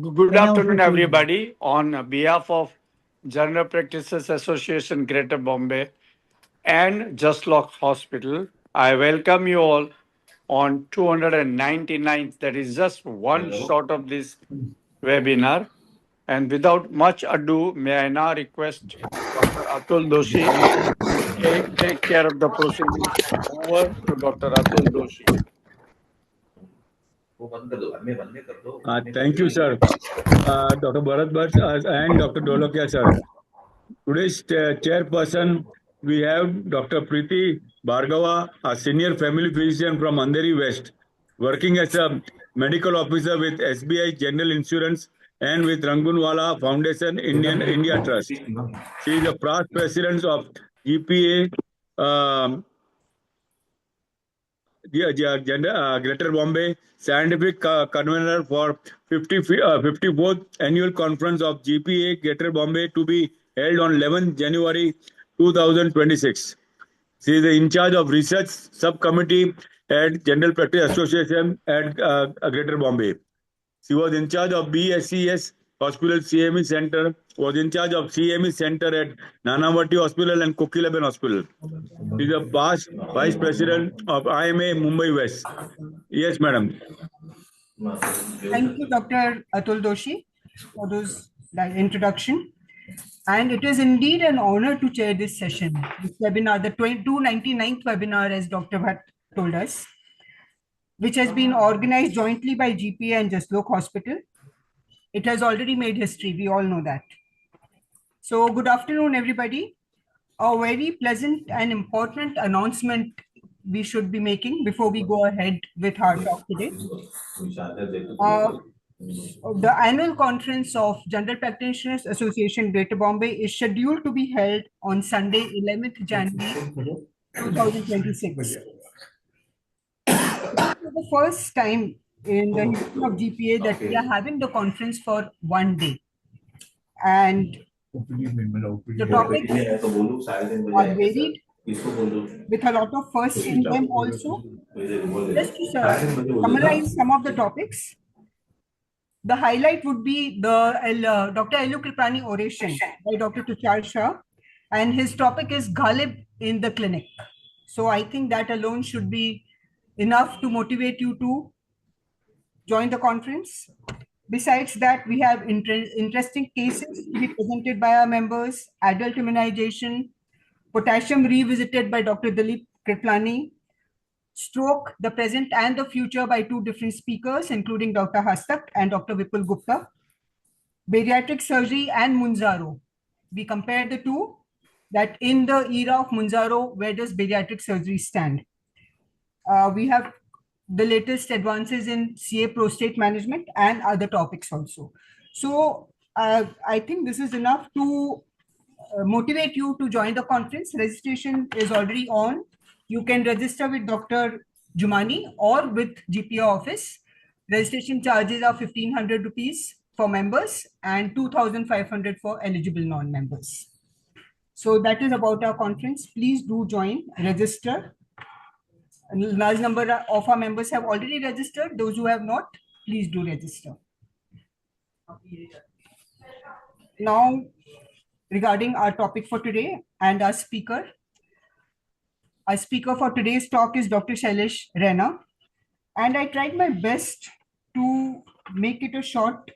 Good afternoon, everybody. On behalf of General Practices Association Greater Bombay and Jaslok Hospital, I welcome you all on 299th. That is just one shot of this webinar. And without much ado, may I now request Dr. Atul Doshi to take care of the proceedings. Over to Dr. Atul Doshi. Thank you, sir. Dr. Bharat Bhatt and Dr. Dolokia, sir. Today's chairperson, we have Dr. Preeti Bhargava, a senior family physician from Andheri West, working as a medical officer with SBI General Insurance and with Rangunwala Foundation India Trust. She is the past president of GPA, Greater Bombay Scientific Convener for 54th Annual Conference of GPA Greater Bombay to be held on 11th January 2026. She is in charge of research subcommittee at General Practice Association at Greater Bombay. She was in charge of BSCS Hospital CME Center, was in charge of CME Center at Nanavati Hospital and Kokilaben Hospital. She is a past vice president of IMA Mumbai West. Yes, madam. Thank you, Dr. Atul Doshi, for that introduction. And it is indeed an honor to chair this session, this webinar, the 299th webinar, as Dr. Bhatt told us, which has been organized jointly by GPA and Jaslok Hospital. It has already made history. We all know that. So good afternoon, everybody. A very pleasant and important announcement we should be making before we go ahead with our talk today. The annual conference of General Practitioners Association Greater Bombay is scheduled to be held on Sunday, 11th January 2026. This is the first time in the history of GPA that we are having the conference for one day. And the topics are varied with a lot of firsts in them also. Just to summarize some of the topics, the highlight would be the Dr. Elu Kripani oration by Dr. Tushar Shah, and his topic is Ghalib in the clinic. So I think that alone should be enough to motivate you to join the conference. Besides that, we have interesting cases to be presented by our members: adult immunization, potassium revisited by Dr. Dilip Kriplani, stroke, the present and the future by two different speakers, including Dr. Hastak and Dr. Vipul Gupta, bariatric surgery and Munzaro. We compare the two, that in the era of Munzaro, where does bariatric surgery stand? We have the latest advances in CA prostate management and other topics also. So I think this is enough to motivate you to join the conference. Registration is already on. You can register with Dr. Jumani or with GPA office. Registration charges are 1,500 rupees for members and 2,500 for eligible non-members. So that is about our conference. Please do join, register. A large number of our members have already registered. Those who have not, please do register. Now, regarding our topic for today and our speaker for today's talk is Dr. Shailesh, Raina. And I tried my best to make it a short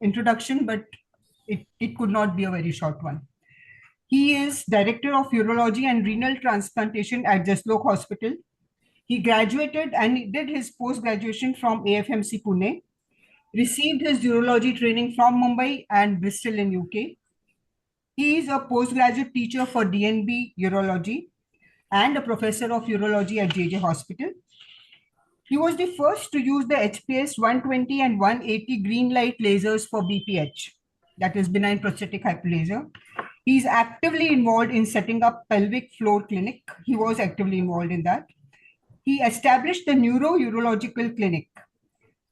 introduction, but it could not be a very short one. He is Director of Urology and Renal Transplantation at Jaslok Hospital. He graduated and did his post-graduation from AFMC Pune, received his urology training from Mumbai and Bristol in UK. He is a postgraduate teacher for DNB Urology and a professor of urology at JJ Hospital. He was the first to use the HPS 120 and 180 green light lasers for BPH, that is benign prostatic hyperplasia. He is actively involved in setting up pelvic floor clinic. He was actively involved in that. He established the Neuro-Urological Clinic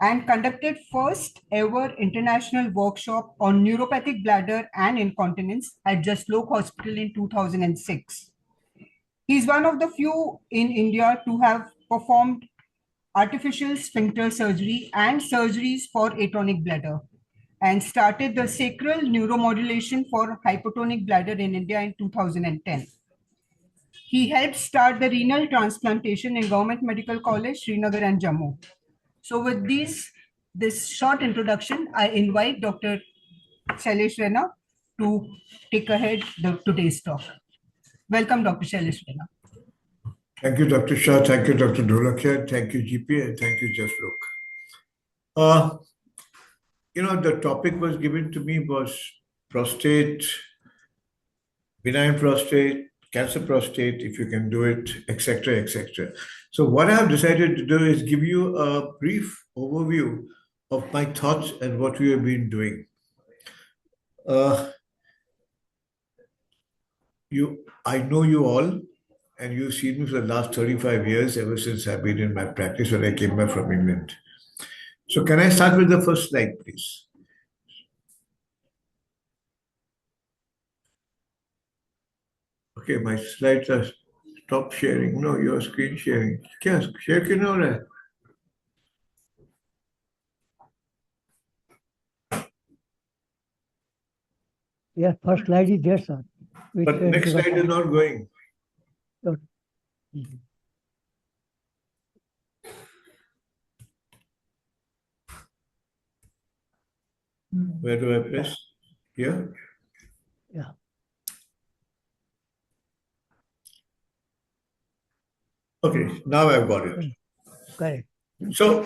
and conducted first ever international workshop on neuropathic bladder and incontinence at Jaslok Hospital in 2006. He is one of the few in India to have performed artificial sphincter surgery and surgeries for atonic bladder. and started the sacral neuromodulation for hypotonic bladder in India in 2010. He helped start the renal transplantation in Government Medical College, Srinagar and Jammu. So with this short introduction, I invite Dr. Shailesh Raina to take ahead today's talk. Welcome, Dr. Shailesh Raina. Thank you, Dr. Shah. Thank you, Dr. Dholakia. Thank you, GPA. And thank you, Jaslok. The topic was given to me was prostate, benign prostate, cancer prostate, if you can do it, etc., etc. So what I have decided to do is give you a brief overview of my thoughts and what we have been doing. I know you all, and you've seen me for the last 35 years, ever since I've been in my practice when I came back from England. So can I start with the first slide, please? Okay, my slides are stop sharing. No, you're screen sharing. Yes, share क्यों नहीं हो रहा है? Yeah, first slide is there, sir. But next slide is not going. Where do I press? Here? Yeah. Okay, now I've got it. Correct. So,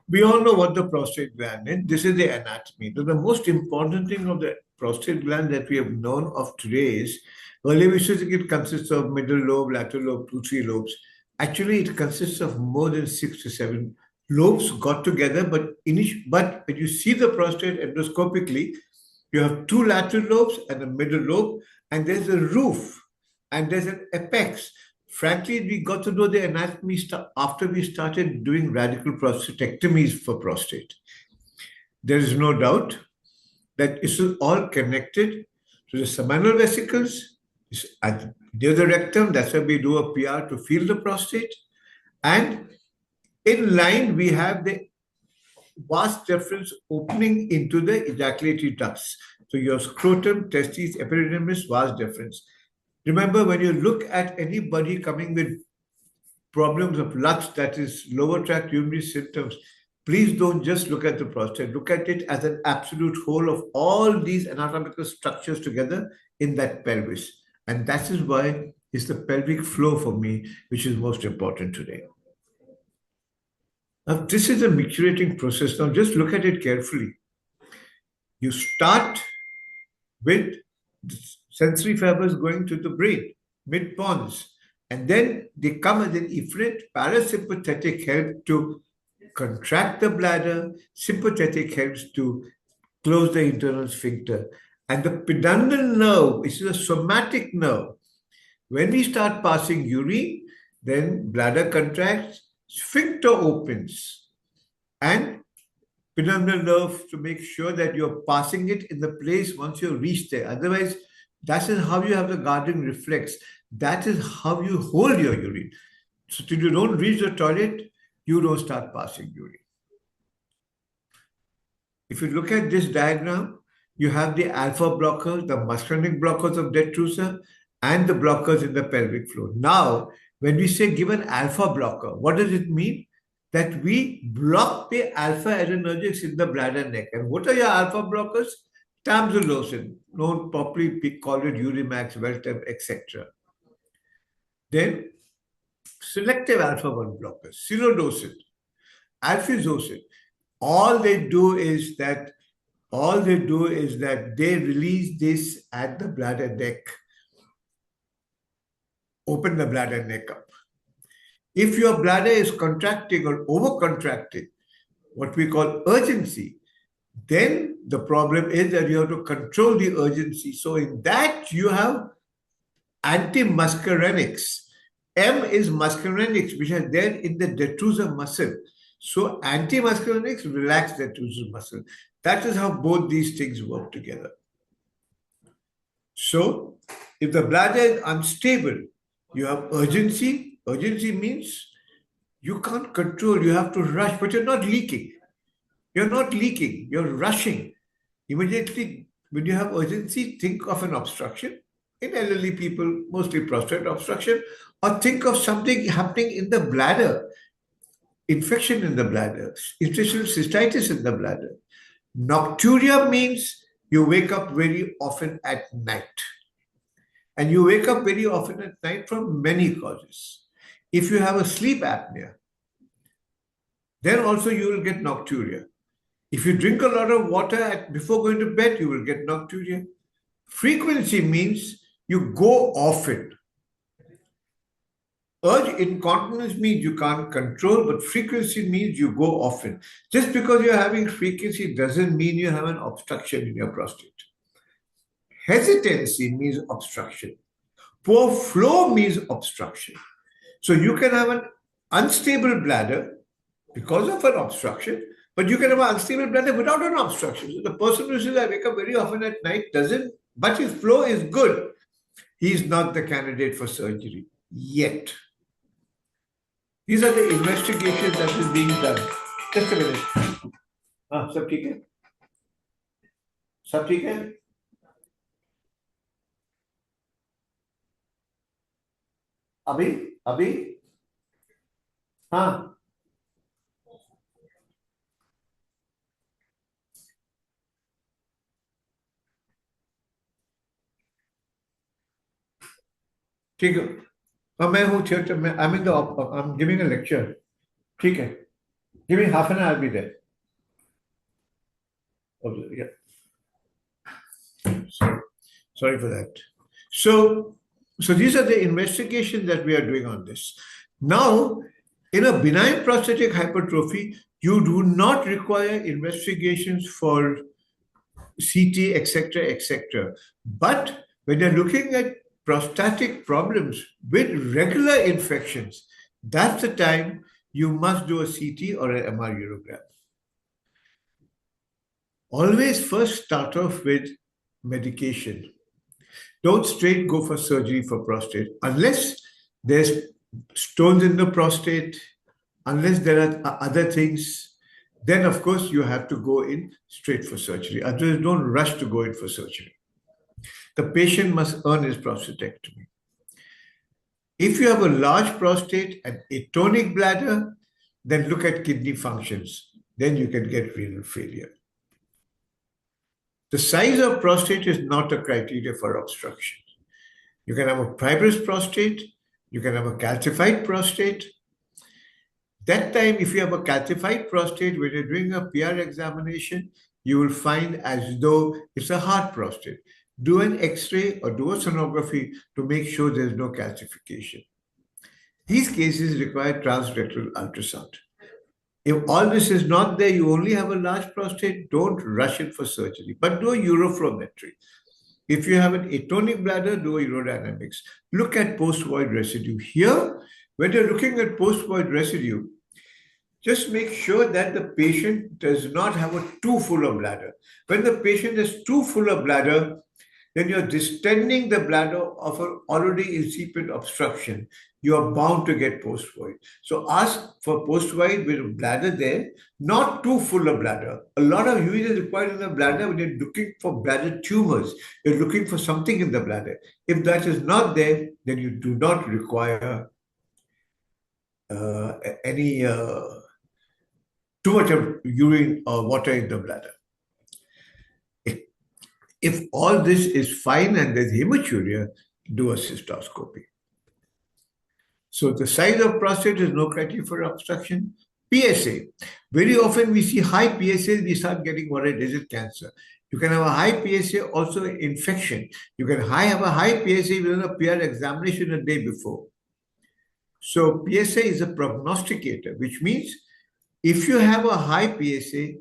we all know what the prostate gland is. This is the anatomy. So the most important thing of the prostate gland that we have known of today is, earlier we said it consists of middle lobe, lateral lobe, 2-3 lobes. Actually, it consists of more than 6 to 7 lobes got together, but when you see the prostate endoscopically, you have 2 lateral lobes and a middle lobe, and there's a roof, and there's an apex. Frankly, we got to know the anatomy after we started doing radical prostatectomies for prostate. There is no doubt that this is all connected to the seminal vesicles, near the rectum. That's why we do a PR to feel the prostate. And in line, we have the vas deferens opening into the ejaculatory ducts. So your scrotum, testes, epididymis, vas deferens. Remember, when you look at anybody coming with problems of LUTS, that is lower tract urinary symptoms, please don't just look at the prostate. Look at it as an absolute whole of all these anatomical structures together in that pelvis. And that is why it's the pelvic floor for me, which is most important today. Now, this is a maturating process. Now, just look at it carefully. You start with sensory fibers going to the brain, mid pons, and then they come as an efferent parasympathetic help to contract the bladder, sympathetic helps to close the internal sphincter. And the pudendal nerve, which is a somatic nerve, when we start passing urine, then bladder contracts, sphincter opens, and pudendal nerve to make sure that you're passing it in the place once you reach there. Otherwise, that is how you have the guarding reflex. That is how you hold your urine. So till you don't reach the toilet, you don't start passing urine. If you look at this diagram, you have the alpha blockers, the muscarinic blockers of detrusor, and the blockers in the pelvic floor. Now, when we say give an alpha blocker, what does it mean? That we block the alpha adrenergics in the bladder neck. And what are your alpha blockers? Tamsulosin, known properly, we call it Urimax, Veltem, etc. Then selective alpha-1 blockers, silodosin, alfuzosin. All they do is that they release this at the bladder neck, open the bladder neck up. If your bladder is contracting or over-contracting, what we call urgency, then the problem is that you have to control the urgency. So in that, you have anti-muscarinics. M is muscarinics, which are there in the detrusor muscle. So anti-muscarinics relax the detrusor muscle. That is how both these things work together. So if the bladder is unstable, you have urgency. Urgency means you can't control, you have to rush, but you're not leaking. You're not leaking, you're rushing. Immediately, when you have urgency, think of an obstruction. In elderly people, mostly prostate obstruction, or think of something happening in the bladder, infection in the bladder, interstitial cystitis in the bladder. Nocturia means you wake up very often at night. And you wake up very often at night from many causes. If you have a sleep apnea, then also you will get nocturia. If you drink a lot of water before going to bed, you will get nocturia. Frequency means you go often. Urge incontinence means you can't control, but frequency means you go often. Just because you're having frequency doesn't mean you have an obstruction in your prostate. Hesitancy means obstruction. Poor flow means obstruction. So you can have an unstable bladder because of an obstruction, but you can have an unstable bladder without an obstruction. So the person who says, I wake up very often at night, doesn't, but his flow is good. He is not the candidate for surgery yet. These are the investigations that is being done. Just a minute. सब ठीक है? सब ठीक है? अभी? हाँ. ठीक है. मैं हूँ थिएटर में. I'm giving a lecture. ठीक है. Give me half an hour, I'll be there. Okay, yeah. Sorry for that. So these are the investigations that we are doing on this. Now, in a benign prostatic hypertrophy, you do not require investigations for CT, etc., etc. But when you're looking at prostatic problems with regular infections, that's the time you must do a CT or an MR urogram. Always first start off with medication. Don't straight go for surgery for prostate unless there's stones in the prostate, unless there are other things. Then, of course, you have to go in straight for surgery. Otherwise, don't rush to go in for surgery. The patient must earn his prostatectomy. If you have a large prostate and atonic bladder, then look at kidney functions. Then you can get renal failure. The size of prostate is not a criteria for obstruction. You can have a fibrous prostate, you can have a calcified prostate. That time, if you have a calcified prostate, when you're doing a PR examination, you will find as though it's a hard prostate. Do an X-ray or do a sonography to make sure there's no calcification. These cases require transrectal ultrasound. If all this is not there, you only have a large prostate, don't rush it for surgery, but do a uroflowmetry. If you have an atonic bladder, do a urodynamics. Look at post-void residue. Here, when you're looking at post-void residue, just make sure that the patient does not have a too full of bladder. When the patient is too full of bladder, then you're distending the bladder of an already incipient obstruction. You are bound to get post-void. So ask for post-void with a bladder there, not too full of bladder. A lot of urine is required in the bladder when you're looking for bladder tumors. You're looking for something in the bladder. If that is not there, then you do not require any too much of urine or water in the bladder. If all this is fine and there's hematuria, do a cystoscopy. So the size of prostate is no criteria for obstruction. PSA. Very often we see high PSA, we start getting worried, is it cancer? You can have a high PSA, also infection. You can have a high PSA within a PR examination a day before. So PSA is a prognosticator, which means if you have a high PSA,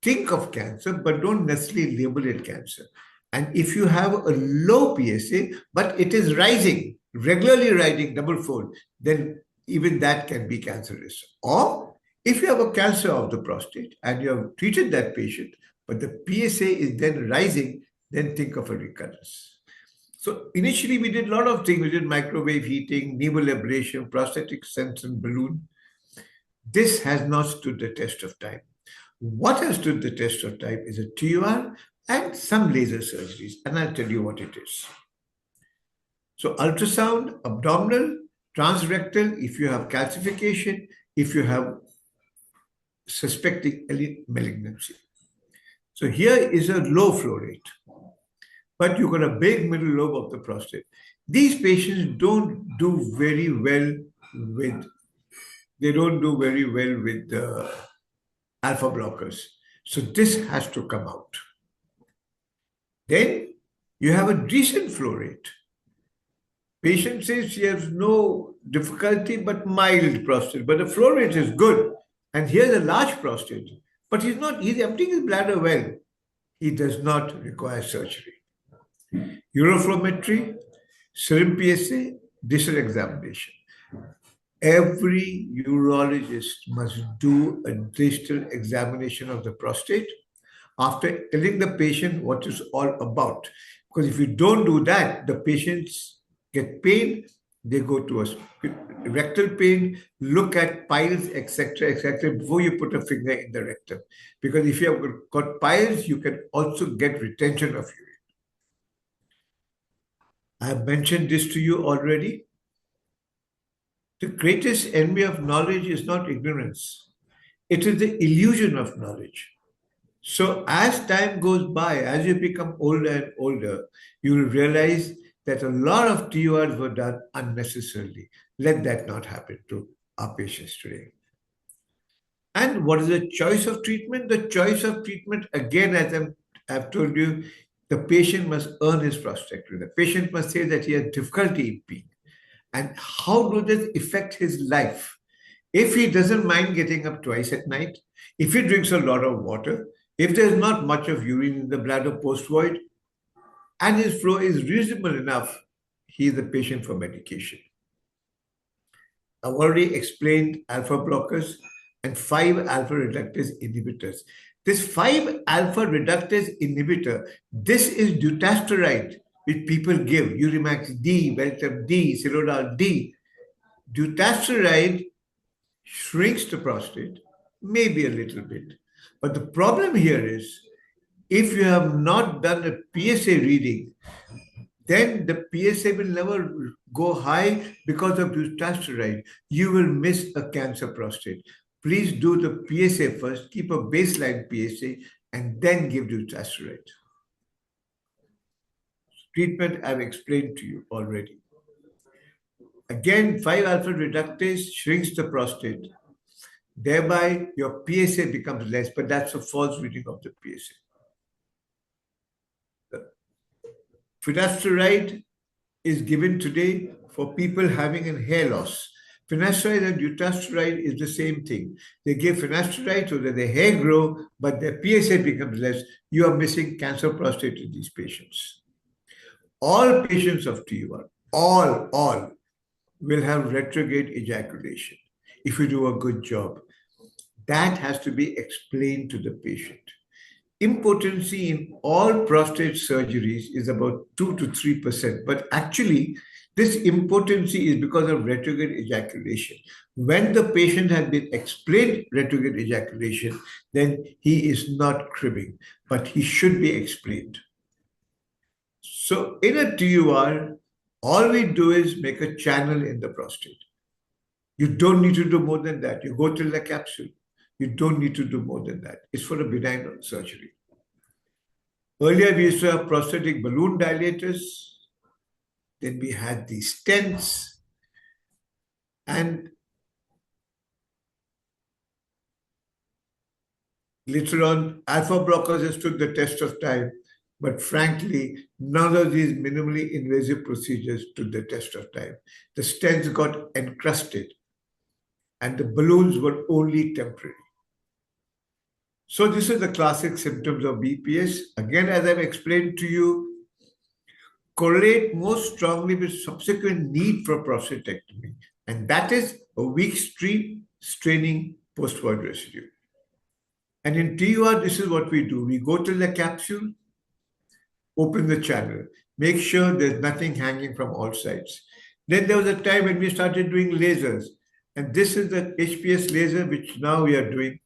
think of cancer, but don't necessarily label it cancer. And if you have a low PSA, but it is rising, regularly rising double-fold, then even that can be cancerous. Or if you have a cancer of the prostate and you have treated that patient, but the PSA is then rising, then think of a recurrence. So initially we did a lot of things. We did microwave heating, needle ablation, prostatic stents and balloon. This has not stood the test of time. What has stood the test of time is a TUR and some laser surgeries, and I'll tell you what it is. So ultrasound, abdominal, transrectal, if you have calcification, if you have suspecting malignancy. So here is a low flow rate, but you've got a big middle lobe of the prostate. These patients don't do very well with alpha blockers. So this has to come out. Then you have a decent flow rate. Patient says she has no difficulty but mild prostate, but the flow rate is good. And here's a large prostate, but he's emptying his bladder well. He does not require surgery. Uroflowmetry, serum PSA, distal examination. Every urologist must do a distal examination of the prostate after telling the patient what it's all about. Because if you don't do that, the patients get pain, they go to a rectal pain, look at piles, etc., before you put a finger in the rectum. Because if you have got piles, you can also get retention of urine. I have mentioned this to you already. The greatest enemy of knowledge is not ignorance. It is the illusion of knowledge. So as time goes by, as you become older and older, you will realize that a lot of TURs were done unnecessarily. Let that not happen to our patients today. And what is the choice of treatment? The choice of treatment, again, as I've told you, the patient must earn his prostatectomy. The patient must say that he has difficulty in peeing. And how does this affect his life? If he doesn't mind getting up twice at night, if he drinks a lot of water, if there's not much of urine in the bladder post-void, and his flow is reasonable enough, he is a patient for medication. I've already explained alpha blockers and 5 alpha reductase inhibitors. This 5 alpha reductase inhibitor, this is dutasteride, which people give, Urimax D, Veltam D, Silodal D. Dutasteride shrinks the prostate, maybe a little bit. But the problem here is, if you have not done a PSA reading, then the PSA will never go high because of dutasteride. You will miss a cancer prostate. Please do the PSA first, keep a baseline PSA, and then give dutasteride. Treatment I've explained to you already. Again, 5 alpha reductase shrinks the prostate. Thereby, your PSA becomes less, but that's a false reading of the PSA. Finasteride is given today for people having a hair loss. Finasteride and dutasteride is the same thing. They give finasteride so that their hair grow, but their PSA becomes less. You are missing cancer prostate in these patients. All patients of TUR, all will have retrograde ejaculation if you do a good job. That has to be explained to the patient. Impotency in all prostate surgeries is about 2 to 3%, but actually this impotency is because of retrograde ejaculation. When the patient has been explained retrograde ejaculation, then he is not cribbing, but he should be explained. So in a TUR, all we do is make a channel in the prostate. You don't need to do more than that. You go till the capsule. You don't need to do more than that. It's for a benign surgery. Earlier, we used to have prostatic balloon dilators. Then we had these stents. And later on, alpha blockers has stood the test of time. But frankly, none of these minimally invasive procedures stood the test of time. The stents got encrusted, and the balloons were only temporary. So this is the classic symptoms of BPS. Again, as I've explained to you, correlate most strongly with subsequent need for prostatectomy. And that is a weak stream straining post-void residue. And in TUR, this is what we do. We go to the capsule, open the channel, make sure there's nothing hanging from all sides. Then there was a time when we started doing lasers. And this is the HPS laser, which now we are doing.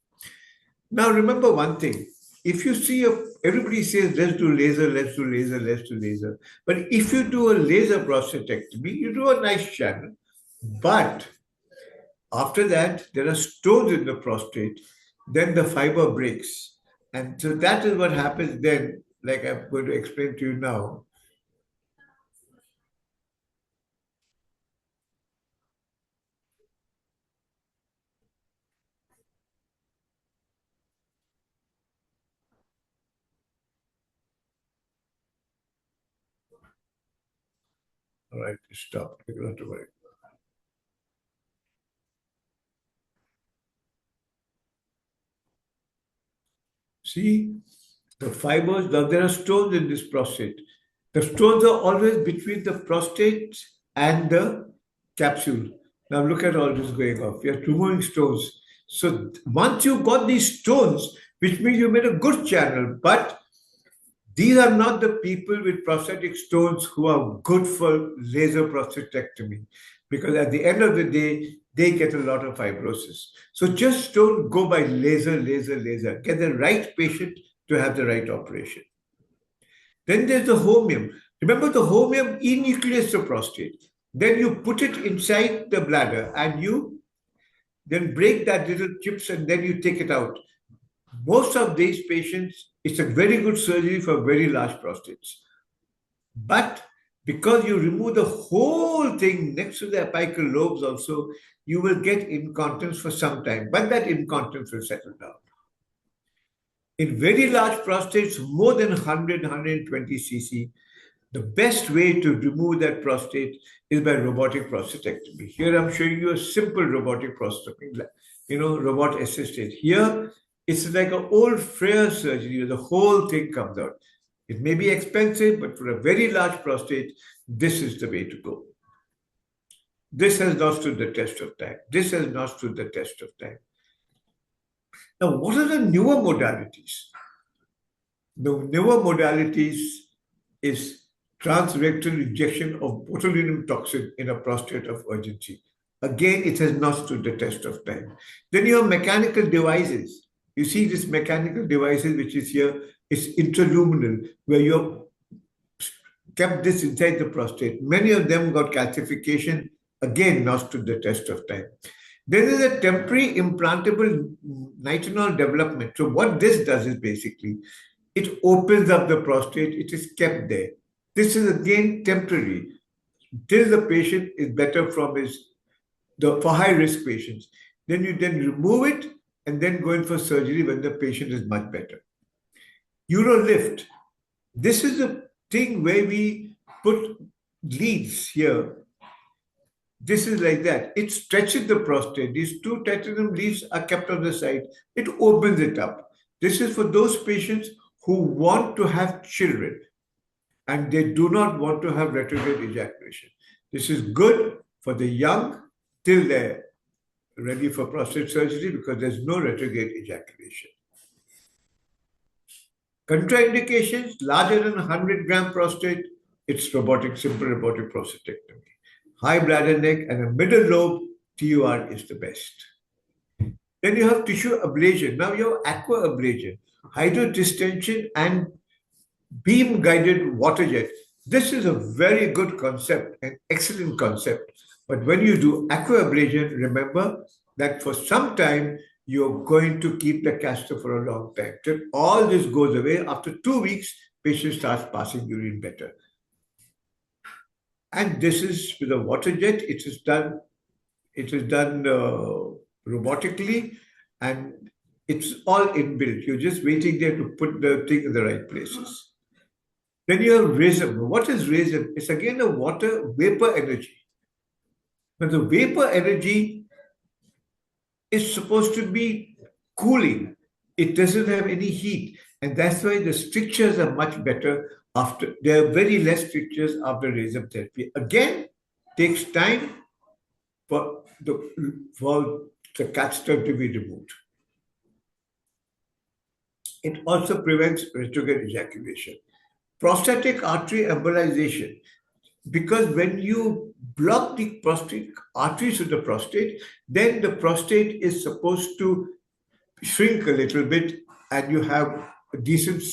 Now remember one thing. If you see everybody says let's do laser, let's do laser, let's do laser. But if you do a laser prostatectomy, you do a nice channel. But after that, there are stones in the prostate, then the fiber breaks. And so that is what happens then, like I'm going to explain to you now. All right, stop. You don't have to worry. See, the fibers, now there are stones in this prostate. The stones are always between the prostate and the capsule. Now look at all this going off. We are removing stones. So once you got these stones, which means you made a good channel, but these are not the people with prostatic stones who are good for laser prostatectomy, because at the end of the day, they get a lot of fibrosis. So just don't go by laser, laser, laser. Get the right patient to have the right operation. Then there's the holmium. Remember, the holmium enucleates the prostate. Then you put it inside the bladder and you then break that little chips and then you take it out. Most of these patients, it's a very good surgery for very large prostates. But because you remove the whole thing next to the apical lobes also, you will get incontinence for some time, but that incontinence will settle down. In very large prostates, more than 100, 120 cc, the best way to remove that prostate is by robotic prostatectomy. Here I'm showing you a simple robotic prostatectomy, robot assisted. Here, it's like an old Freer surgery, the whole thing comes out. It may be expensive, but for a very large prostate, this is the way to go. This has not stood the test of time. This has not stood the test of time. Now, what are the newer modalities? The newer modalities is transrectal injection of botulinum toxin in a prostate of urgency. Again, it has not stood the test of time. Then you have mechanical devices. You see this mechanical devices, which is here, it's intraluminal, where you have kept this inside the prostate. Many of them got calcification, again, not stood the test of time. There is a temporary implantable nitinol development. So what this does is basically, it opens up the prostate, it is kept there. This is again temporary, till the patient is better from for high-risk patients. Then you remove it and then go in for surgery when the patient is much better. Urolift. This is a thing where we put leads here. This is like that. It stretches the prostate. These two titanium leads are kept on the side. It opens it up. This is for those patients who want to have children and they do not want to have retrograde ejaculation. This is good for the young till they're ready for prostate surgery because there's no retrograde ejaculation. Contraindications, larger than 100-gram prostate, it's simple robotic prostatectomy. High bladder neck and a middle lobe, TUR is the best. Then you have tissue ablation. Now you have aqua ablation, hydrodistension and beam-guided water jet. This is a very good concept, an excellent concept. But when you do aqua ablation, remember that for some time, you're going to keep the catheter for a long time. Till all this goes away. After 2 weeks, patient starts passing urine better. And this is with a water jet. It is done robotically, and it's all inbuilt. You're just waiting there to put the thing in the right places. Then you have rhizome. What is rhizome? It's again a water vapor energy. Now the vapor energy is supposed to be cooling. It doesn't have any heat. And that's why the strictures are much better after. There are very less strictures after rhizome therapy. Again, takes time for the catheter to be removed. It also prevents retrograde ejaculation. Prostatic artery embolization. Because when you block the prostatic arteries of the prostate, then the prostate is supposed to shrink a little bit and you have a decent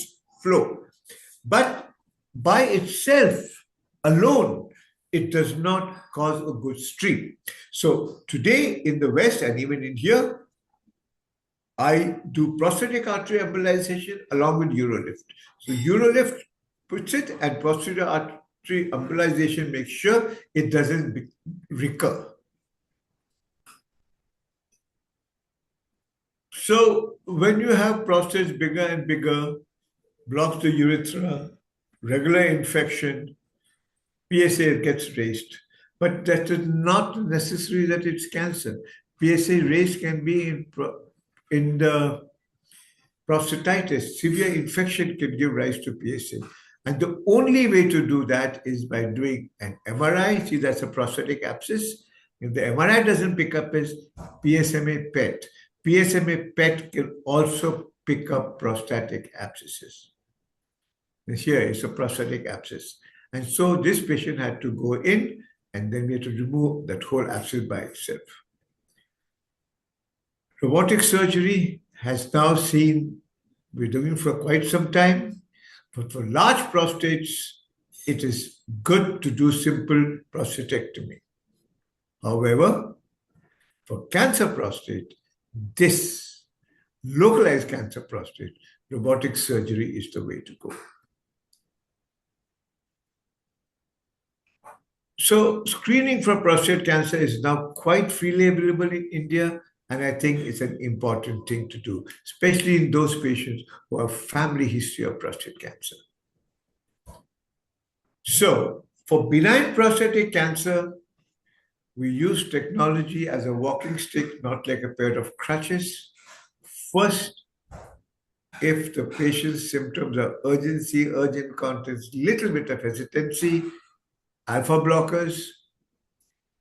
flow. But by itself alone, it does not cause a good stream. So today in the West and even in here, I do prostatic artery embolization along with urolift. So urolift puts it and prostatic artery embolization makes sure it doesn't recur. So when you have prostates bigger and bigger, blocks the urethra, regular infection, PSA gets raised. But that is not necessary that it's cancer. PSA raised can be in the prostatitis. Severe infection can give rise to PSA. And the only way to do that is by doing an MRI. See, that's a prostatic abscess. If the MRI doesn't pick up as PSMA PET. PSMA PET can also pick up prostatic abscesses. And here is a prostatic abscess. And so this patient had to go in and then we had to remove that whole abscess by itself. Robotic surgery has now seen, we're doing for quite some time, but for large prostates, it is good to do simple prostatectomy. However, for cancer prostate, this localized cancer prostate, robotic surgery is the way to go. So screening for prostate cancer is now quite freely available in India, and I think it's an important thing to do, especially in those patients who have family history of prostate cancer. So for benign prostatic cancer, we use technology as a walking stick, not like a pair of crutches. First, if the patient's symptoms are urgency, urgent incontinence, little bit of hesitancy, alpha blockers,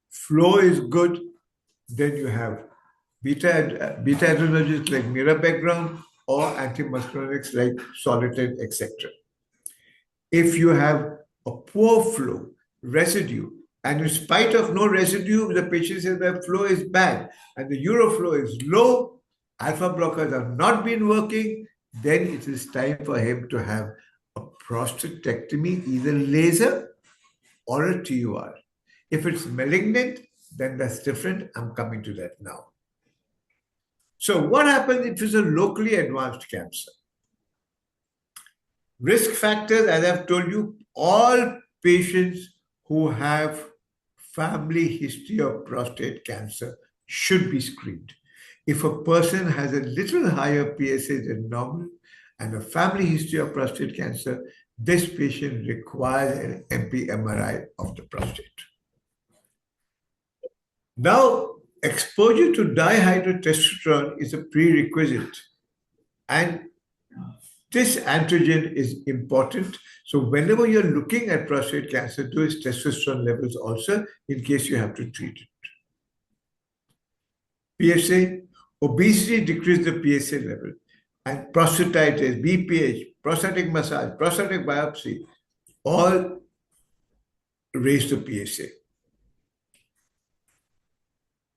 flow is good, then you have beta adrenergics like mirabegram or antimuscarinics like Soliton, etc. If you have a poor flow, residue, and in spite of no residue, the patient says that flow is bad and the uroflow is low, alpha blockers have not been working, then it is time for him to have a prostatectomy, either laser or a TUR. If it's malignant, then that's different. I'm coming to that now. So what happens if it's a locally advanced cancer? Risk factors, as I've told you, all patients who have family history of prostate cancer should be screened. If a person has a little higher PSA than normal and a family history of prostate cancer, this patient requires an MP-MRI of the prostate. Now, exposure to dihydrotestosterone is a prerequisite, and this antigen is important. So whenever you're looking at prostate cancer, do its testosterone levels also in case you have to treat it. PSA, obesity decreases the PSA level, and prostatitis, BPH, prostatic massage, prostatic biopsy, all raise the PSA.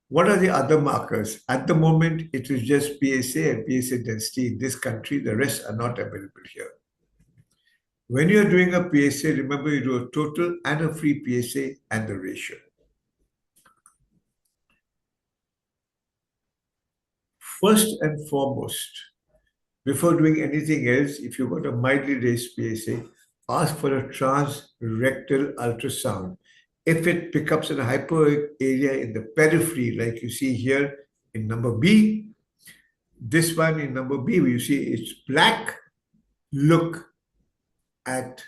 What are the other markers? At the moment, it is just PSA and PSA density in this country. The rest are not available here. When you're doing a PSA, remember you do a total and a free PSA and the ratio. First and foremost, before doing anything else, if you've got a mildly raised PSA, ask for a transrectal ultrasound. If it picks up a hypoechoic area in the periphery, like you see here in number B, this one in number B, where you see it's black, look at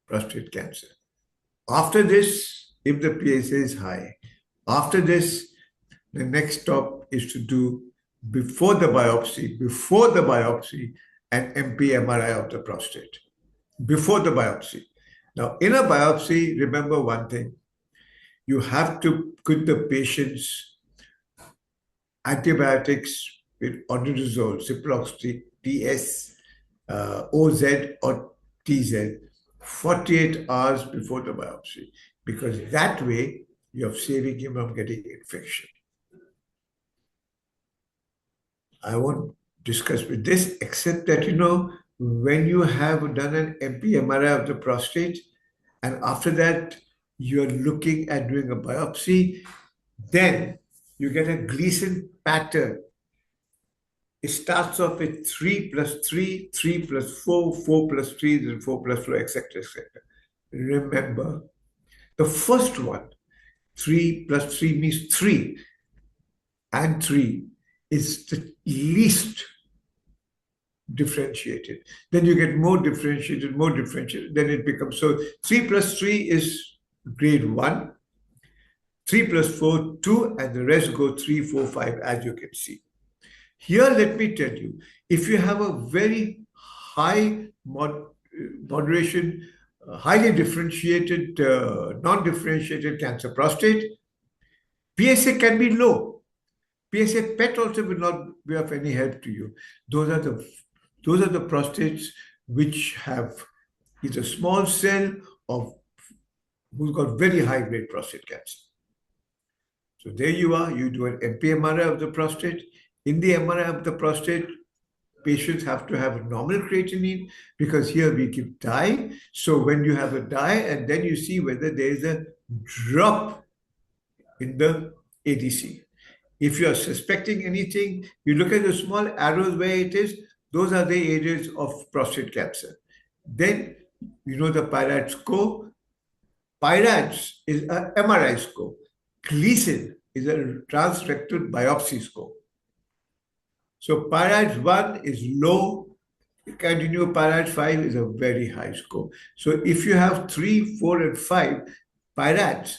prostate cancer. After this, if the PSA is high, after this, the next stop is to do before the biopsy, an MP-MRI of the prostate. Before the biopsy. Now, in a biopsy, remember one thing. You have to put the patient's antibiotics with odronazole, ciprofloxacin, TS, OZ or TZ, 48 hours before the biopsy, because that way you're saving him from getting infection. I won't discuss with this, except that, when you have done an MP-MRI of the prostate, and after that, you're looking at doing a biopsy, then you get a Gleason pattern. It starts off with 3 plus 3, 3 plus 4, 4 plus 3, then 4 plus 4, etc., etc. Remember, the first one, 3 plus 3 means 3, and 3 is the least differentiated. Then you get more differentiated, then it becomes, so 3 plus 3 is grade 1, 3 plus 4, 2, and the rest go 3, 4, 5, as you can see. Here, let me tell you, if you have a very high moderation, highly differentiated, non-differentiated cancer prostate, PSA can be low. PSA PET also will not be of any help to you. Those are the prostates which have either small cell or who's got very high grade prostate cancer. So there you are, you do an MP-MRI of the prostate. In the MRI of the prostate, patients have to have a normal creatinine because here we give dye. So when you have a dye, and then you see whether there is a drop in the ADC. If you are suspecting anything, you look at the small arrows where it is, those are the areas of prostate cancer. Then you know the PIRADS score. PIRADS is an MRI score. Gleason is a transrectal biopsy score. So PIRADS 1 is low, continue PIRADS 5 is a very high score. So if you have 3, 4, and 5 PIRADS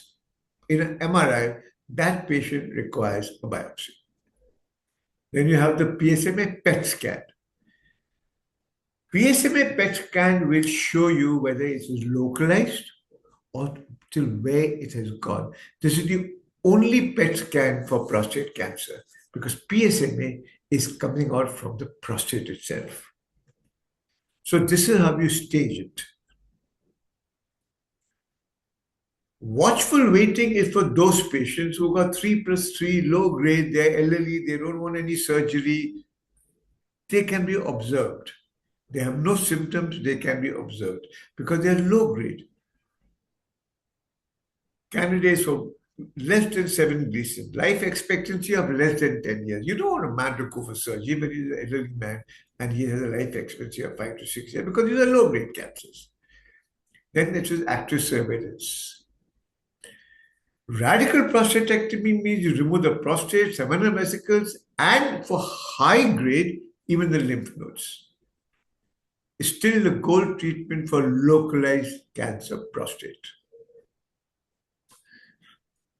in an MRI, that patient requires a biopsy. Then you have the PSMA PET scan. PSMA PET scan will show you whether it is localized or till where it has gone. This is the only PET scan for prostate cancer because PSMA is coming out from the prostate itself. So this is how you stage it. Watchful waiting is for those patients who got 3 plus 3, low grade, they're elderly, they don't want any surgery. They can be observed. They have no symptoms, they can be observed because they're low grade. Candidates for less than 7 Gleason, life expectancy of less than 10 years. You don't want a man to go for surgery, but he's an elderly man and he has a life expectancy of 5 to 6 years because these are low grade cancers. Then it is active surveillance. Radical prostatectomy means you remove the prostate, seminal vesicles, and for high grade, even the lymph nodes. It's still the gold treatment for localized cancer prostate.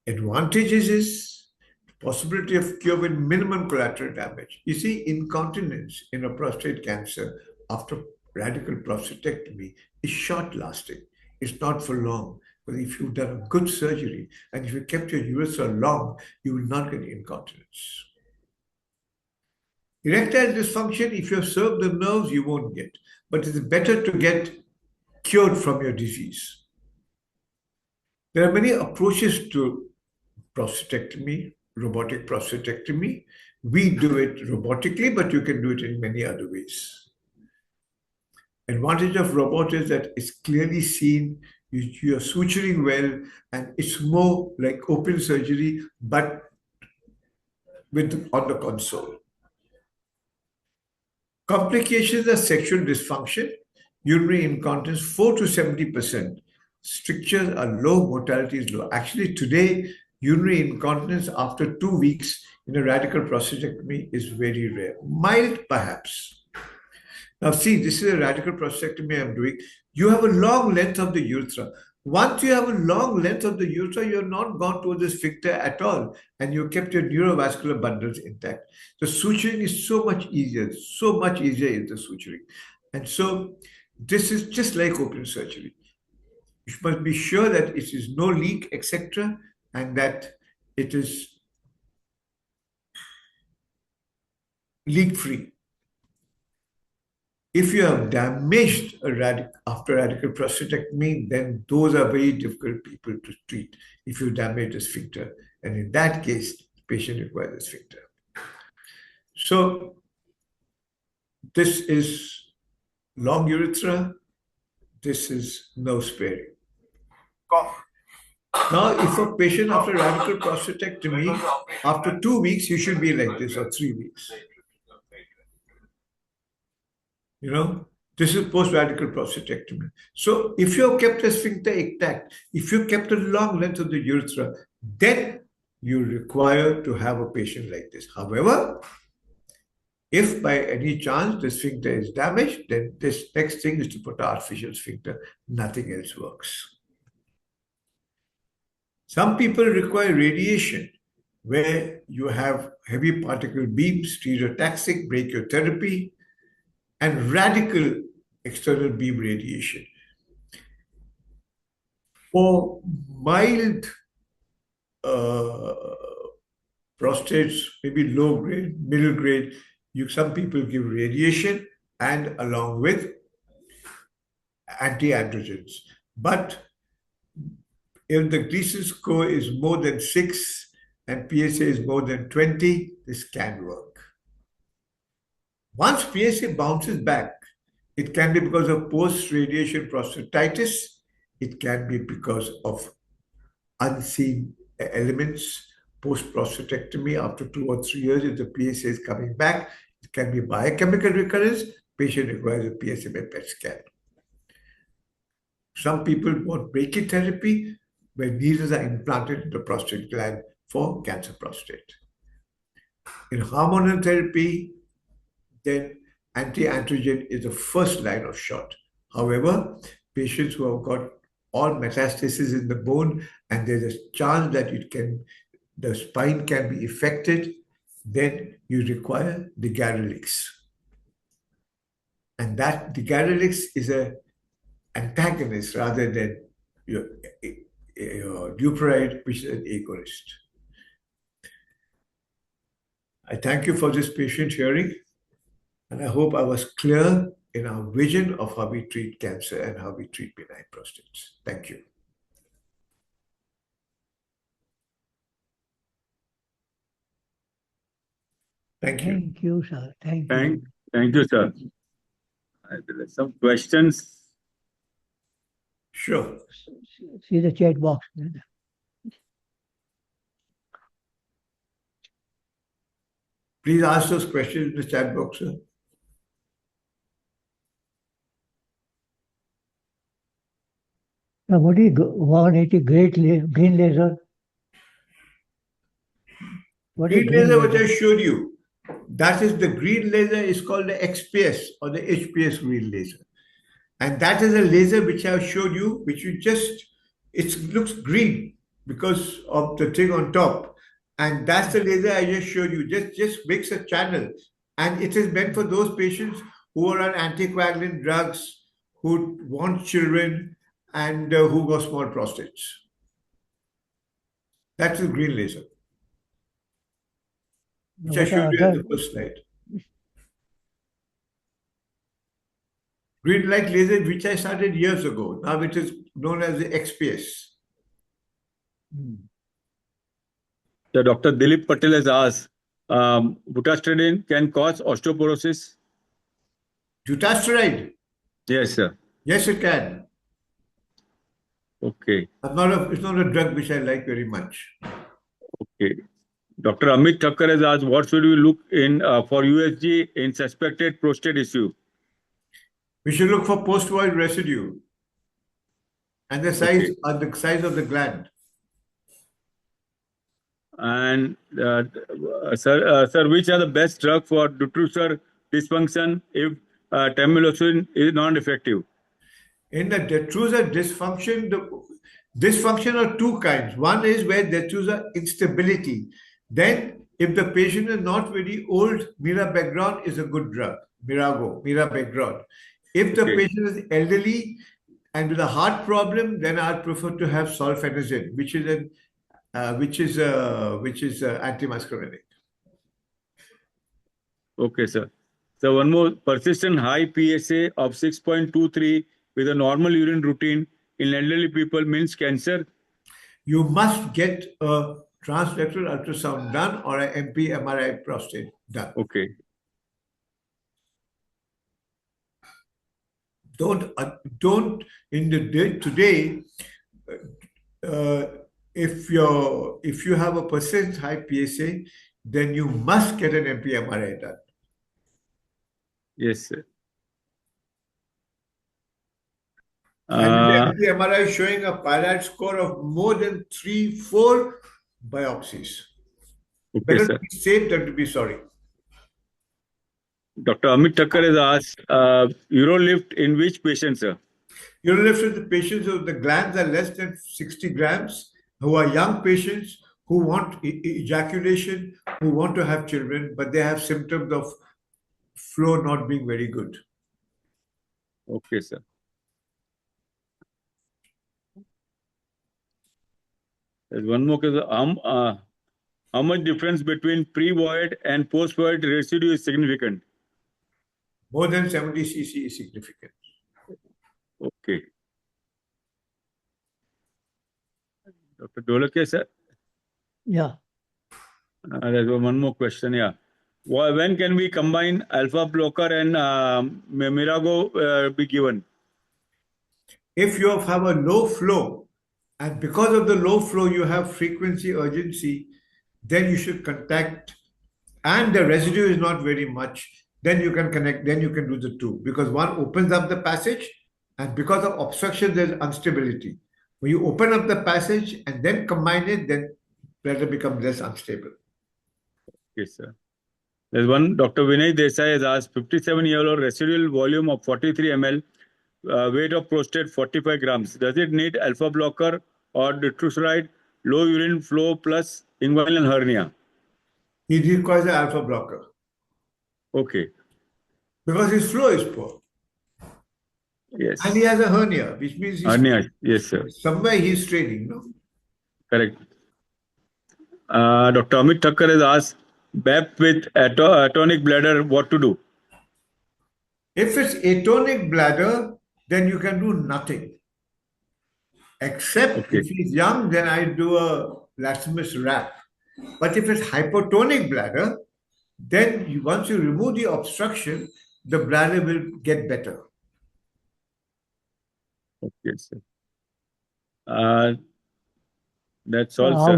Advantages is possibility of cure with minimum collateral damage. You see, incontinence in a prostate cancer after radical prostatectomy is short-lasting. It's not for long. But if you've done a good surgery and if you kept your urethra long, you will not get incontinence. Erectile dysfunction, if you have served the nerves, you won't get. But it's better to get cured from your disease. There are many approaches to prostatectomy, robotic prostatectomy. We do it robotically, but you can do it in many other ways. Advantage of robot is that it's clearly seen, you are suturing well, and it's more like open surgery, but on the console. Complications are sexual dysfunction, urinary incontinence, 4 to 70%. Strictures are low, mortality is low. Actually, today, urinary incontinence after 2 weeks in a radical prostatectomy is very rare. Mild, perhaps. Now, see, this is a radical prostatectomy I'm doing. You have a long length of the urethra. Once you have a long length of the urethra, you're not gone to the sphincter at all, and you kept your neurovascular bundles intact. The suturing is so much easier is the suturing. And so this is just like open surgery. You must be sure that it is no leak, etc., and that it is leak-free. If you have damaged after radical prostatectomy, then those are very difficult people to treat if you damage the sphincter. And in that case, the patient requires a sphincter. So this is long urethra, this is no sparing. Now, if a patient after radical prostatectomy, after 2 weeks, you should be like this, or 3 weeks. You know, this is post-radical prostatectomy. So if you have kept the sphincter intact, if you kept a long length of the urethra, then you require to have a patient like this. However, if by any chance the sphincter is damaged, then this next thing is to put an artificial sphincter. Nothing else works. Some people require radiation, where you have heavy particle beams, stereotaxic, brachytherapy, and radical external beam radiation. For mild prostates, maybe low grade, middle grade, some people give radiation and along with anti-androgens. But if the Gleason score is more than 6 and PSA is more than 20, this can work. Once PSA bounces back, it can be because of post-radiation prostatitis. It can be because of unseen elements, post-prostatectomy after 2 or 3 years, if the PSA is coming back. It can be biochemical recurrence. Patient requires a PSMA PET scan. Some people want brachytherapy, where needles are implanted in the prostate gland for cancer prostate. In hormonal therapy, then anti-androgen is the first line of shot. However, patients who have got all metastasis in the bone and there's a chance that the spine can be affected, then you require digarelix. And that digarelix is an antagonist rather than your leuprolide, which is an agonist. I thank you for this patient hearing. And I hope I was clear in our vision of how we treat cancer and how we treat benign prostates. Thank you. Thank you. Thank you, sir. Thank you. Thank you, sir. There are some questions. Sure. See the chat box. Please ask those questions in the chat box, sir. Now, what is 180 green laser? What is Green laser, which I showed you, that is the green laser is called the XPS or the HPS green laser. And that is a laser which I showed you, which it looks green because of the thing on top. And that's the laser I just showed you. Just makes a channel. And it is meant for those patients who are on anticoagulant drugs, who want children, and who got small prostates. That's the green laser, which I showed you on the first slide. Green light laser, which I started years ago. Now it is known as the XPS. So Dr. Dilip Patel has asked, butasteride can cause osteoporosis? Dutasteride? Yes, sir. Yes, it can. Okay. It's not a drug which I like very much. Okay. Dr. Amit Thakkar has asked, what should we look in for USG in suspected prostate issue? We should look for post-void residue and the size, the size of the gland. And sir, which are the best drug for detrusor dysfunction if tamoxifen is non-effective? In the detrusor dysfunction, the dysfunction are two kinds. One is where detrusor instability. Then, if the patient is not very old, mirabegron is a good drug. Mirabegron. If the patient is elderly and with a heart problem, then I prefer to have sulfenazine, which is antimuscarinic. Okay, sir. So one more, persistent high PSA of 6.23 with a normal urine routine in elderly people means cancer? You must get a transrectal ultrasound done or an MP MRI prostate done. Okay. don't in the day today. Uh, if you have a persistent high PSA, then you must get an MP-MRI done. Yes, sir. And the MP-MRI showing a pyrite score of more than 3-4 biopsies. Okay, Better sir. to be safe than to be sorry. Dr. Amit Thakkar has asked, Urolift in which patient, sir? Urolift is the patients who the glands are less than 60 grams, who are young patients who want ejaculation, who want to have children, but they have symptoms of flow not being very good. Okay, sir. There's one more question. How much difference between pre-void and post-void residue is significant? More than 70 cc is significant. Okay. Dr. Dholake, sir? Yeah. There's one more question, yeah. When can we combine alpha blocker and Mirago be given? If you have a low flow, and because of the low flow, you have frequency urgency, then you should contact, and the residue is not very much, then you can connect, then you can do the two, because one opens up the passage, and because of obstruction, there's instability. When you open up the passage and then combine it, then bladder becomes less unstable. Yes, sir. There's one, Dr. Vinay Desai has asked, 57-year-old residual volume of 43 ml, weight of prostate 45 grams. Does it need alpha blocker or detruside, low urine flow plus inguinal hernia? He requires an alpha blocker Okay. because his flow is poor. Yes. And he has a hernia, which means he's Hernia. Yes, sir. somewhere he's straining, no? Correct. Dr. Amit Thakkar has asked, BAP with atonic bladder, what to do? If it's atonic bladder, then you can do nothing. Except if he's young, then I do a Lastimus wrap. But if it's hypotonic bladder, then once you remove the obstruction, the bladder will get better. Okay, sir. That's all, How sir.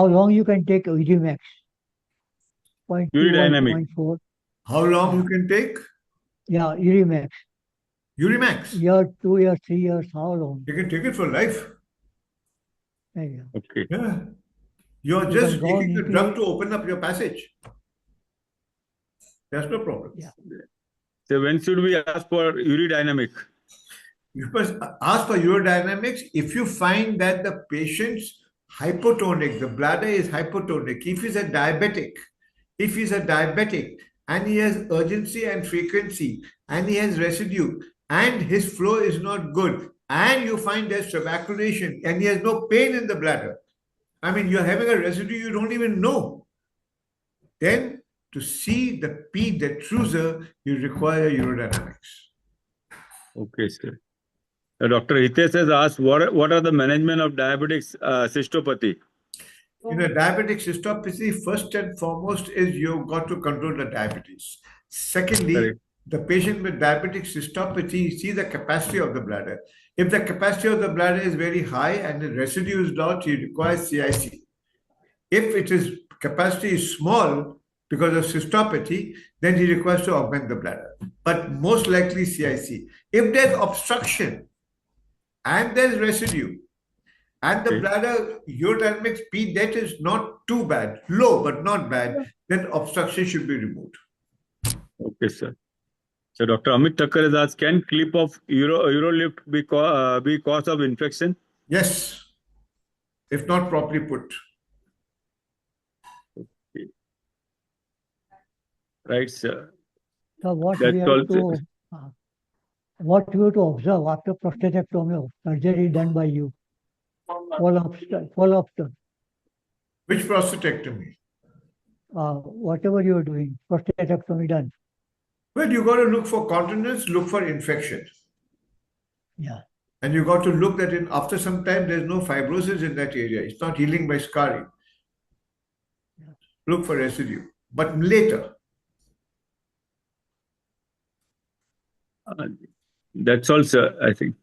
long you can take Urimax? 0.2 or Uridynamic. 0.4? How long you can take? Yeah, Urimax. Urimax. Year, 2 years, 3 years, how long? You can take it for life. Yeah. Okay. Yeah. You're You just can go taking the into drug it. to open up your passage. That's no problem. Yeah. So when should we ask for uridynamic? You must ask for urodynamics if you find that the patient's hypotonic, the bladder is hypotonic. If he's a diabetic and he has urgency and frequency and he has residue and his flow is not good and you find there's subaculation and he has no pain in the bladder. I mean, you're having a residue you don't even know. Then to see the P detruser, you require urodynamics. Okay, sir. Dr. Hitesh has asked, what are the management of diabetic cystopathy? In a diabetic cystopathy, first and foremost is you've got to control the diabetes. Secondly, Correct. the patient with diabetic cystopathy, see the capacity of the bladder. If the capacity of the bladder is very high and the residue is not, you require CIC. If it is capacity is small because of cystopathy, then he requires to augment the bladder. But most likely CIC. If there's obstruction and there's residue, and the bladder urodynamics P that is not too bad, low but not bad, then obstruction should be removed. Okay, sir. So Dr. Amit Thakkar has asked, can clip of Urolift be cause of infection? Yes, if not properly put. Okay. Right, sir. So what That's we all, have to observe after prostatectomy surgery done by you? Follow-up stuff. Which prostatectomy? Whatever you are doing, prostatectomy done. Well, you got to look for continence, look for infection. Yeah. And you got to look that after some time, there's no fibrosis in that area. It's not healing by scarring. Yeah. Look for residue. But later. That's all, sir, I think.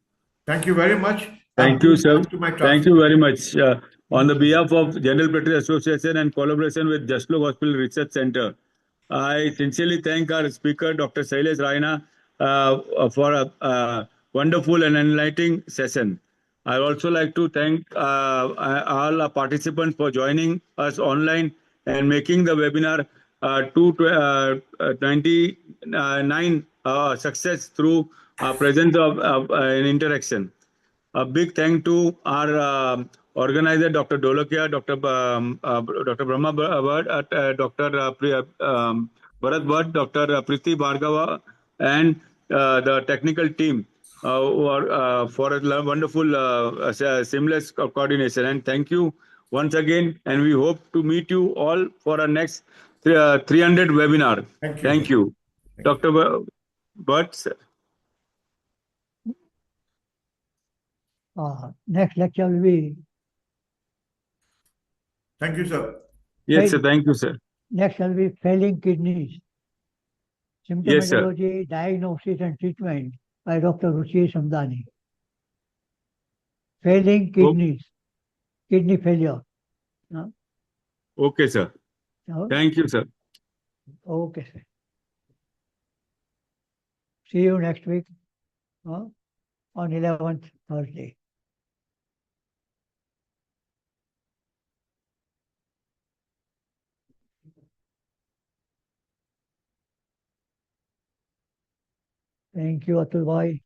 Thank you very much. Thank you, sir. To my Thank you very much. On the behalf of General Practice Association and collaboration with Jaslok Hospital Research Center, I sincerely thank our speaker, Dr. Shailesh Raina, for a wonderful and enlightening session. I also like to thank all our participants for joining us online and making the webinar 229 success through presence of an interaction. A big thank to our organizer, Dr. Dolokia, Dr. Brahma Bhatt, Dr. Bharat Bhatt, Dr. Priti Bhargava, and the technical team who are, for a wonderful seamless coordination. And thank you once again. And we hope to meet you all for our next 300 webinar. Thank you. Thank you. Dr. Bhatt, sir. Next lecture will be. Thank you, sir. Yes, sir. Thank you, sir. Next will be failing kidneys. Yes, sir. Symptomatology, diagnosis and treatment by Dr. Ruchi Samdani. Failing kidneys, kidney failure. Okay, sir. Thank you, sir. Okay, sir. See you next week on 11th Thursday. Thank you, Atul Bhai.